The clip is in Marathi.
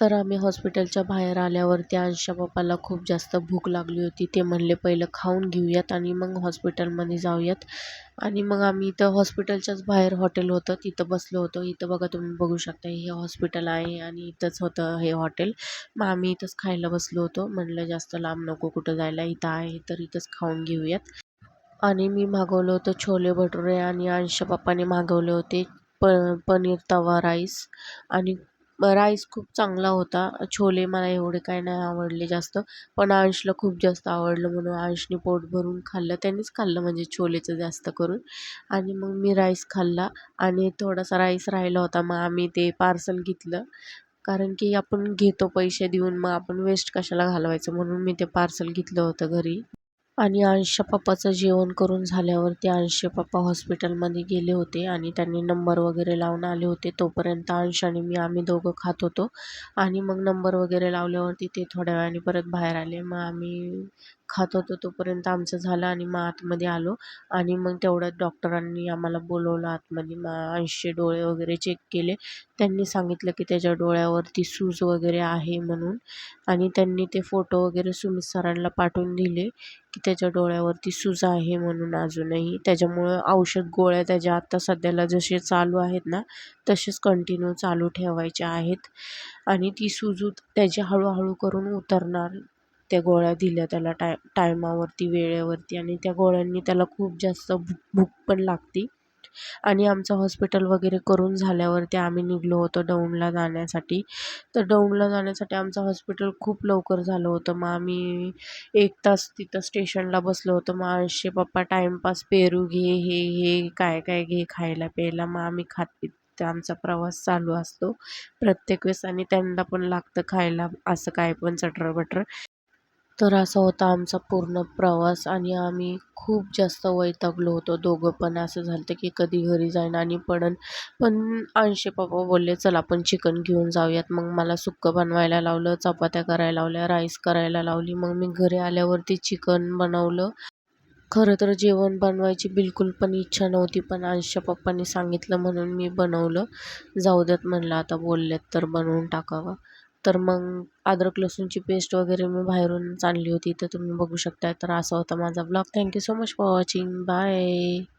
तर आम्ही हॉस्पिटलच्या बाहेर आल्यावरती अंशच्या पप्पाला खूप जास्त भूक लागली होती. ते म्हणले पहिलं खाऊन घेऊयात आणि मग हॉस्पिटलमध्ये जाऊयात. आणि मग आम्ही इथं हॉस्पिटलच्याच बाहेर हॉटेल होतं तिथं बसलो होतो. इथं बघा तुम्ही बघू शकता हे हॉस्पिटल आहे आणि इथंच होतं हे हॉटेल. मग आम्ही इथंच खायला बसलो होतो. म्हणलं जास्त लांब नको कुठं जायला, इथं आहे तर इथंच खाऊन घेऊयात. आणि मी मागवलं होतं छोले भटुरे आणि अंशच्या पप्पाने मागवले होते पनीर तवा राईस. आणि राईस खूप चांगला होता. छोले मला एवढे काही नाही आवडले जास्त, पण अंशला खूप जास्त आवडलं म्हणून अंशने पोट भरून खाल्लं. त्यांनीच खाल्लं म्हणजे छोलेचं जास्त करून. आणि मग मी राईस खाल्ला आणि थोडासा राईस राहिला होता. मग आम्ही ते पार्सल घेतलं, कारण की आपण घेतो पैसे देऊन, मग आपण वेस्ट कशाला घालवायचं, म्हणून मी ते पार्सल घेतलं होतं घरी. आणि अंशच्या पप्पाचं जेवण करून झाल्यावरती अंशचे पप्पा हॉस्पिटलमध्ये गेले होते आणि त्यांनी नंबर वगैरे लावून आले होते. तोपर्यंत अंश आणि आम्ही दोघं खात होतो. आणि मग नंबर वगैरे लावल्यावरती ते थोड्या वेळाने परत बाहेर आले. मग आम्ही खात होतो तोपर्यंत आमचं झालं आणि मग आतमध्ये आलो. आणि मग तेवढ्यात डॉक्टरांनी आम्हाला बोलवलं आतमध्ये. मग अंशचे डोळे वगैरे चेक केले. त्यांनी सांगितलं की त्याच्या डोळ्यावरती सूज वगैरे आहे म्हणून. आणि त्यांनी ते फोटो वगैरे सुमित सरांना पाठवून दिले की त्याच्या डोळ्यावरती सूज आहे म्हणून अजूनही. त्याच्यामुळं औषध गोळ्या त्याच्या आत्ता सध्याला जसे चालू आहेत ना, तसेच कंटिन्यू चालू ठेवायच्या आहेत. आणि ती सूज त्याची हळूहळू करून उतरणार. त्या गोळ्या दिल्या त्याला टायमावरती वेळेवरती. आणि त्या गोळ्यांनी त्याला खूप जास्त भूक पण लागते. आणि आमचं हॉस्पिटल वगैरे करून झाल्यावरती आम्ही निघलो होतो दौंडला जाण्यासाठी. तर दौंडला जाण्यासाठी आमचं हॉस्पिटल खूप लवकर झालं होतं. मग आम्ही 1 तास तिथं स्टेशनला बसलो होतो. मग अंशचे पप्पा टाईमपास पेरू घे, हे काय काय घे खायला प्यायला. मग आम्ही खात पीत आमचा प्रवास चालू असतो प्रत्येक वेळेस. आणि त्यांना पण लागतं खायला असं काय पण चटर-बटर. तर असा होता आमचा पूर्ण प्रवास. आणि आम्ही खूप जास्त वैतागलो होतो दोघं पण. असं झालं होतं की कधी घरी जाईन आणि पडन. पण अंशचे पप्पा बोलले चल आपण चिकन घेऊन जाऊयात. मग मला सुक्कं बनवायला लावलं, चपात्या करायला लावल्या, राईस करायला लावली. मग मी घरी आल्यावरती चिकन बनवलं. खरं तर जेवण बनवायची बिलकुल पण इच्छा नव्हती, पण अंशच्या पप्पांनी सांगितलं म्हणून मी बनवलं. जाऊ देत म्हणलं आता बोललेत तर बनवून टाकावं. तर मग अद्रक लसूणची पेस्ट वगैरे मी बाहेरूनच आणली होती, तर तुम्ही बघू शकताय. तर असा होता माझा blog. Thank you so much for watching. Bye.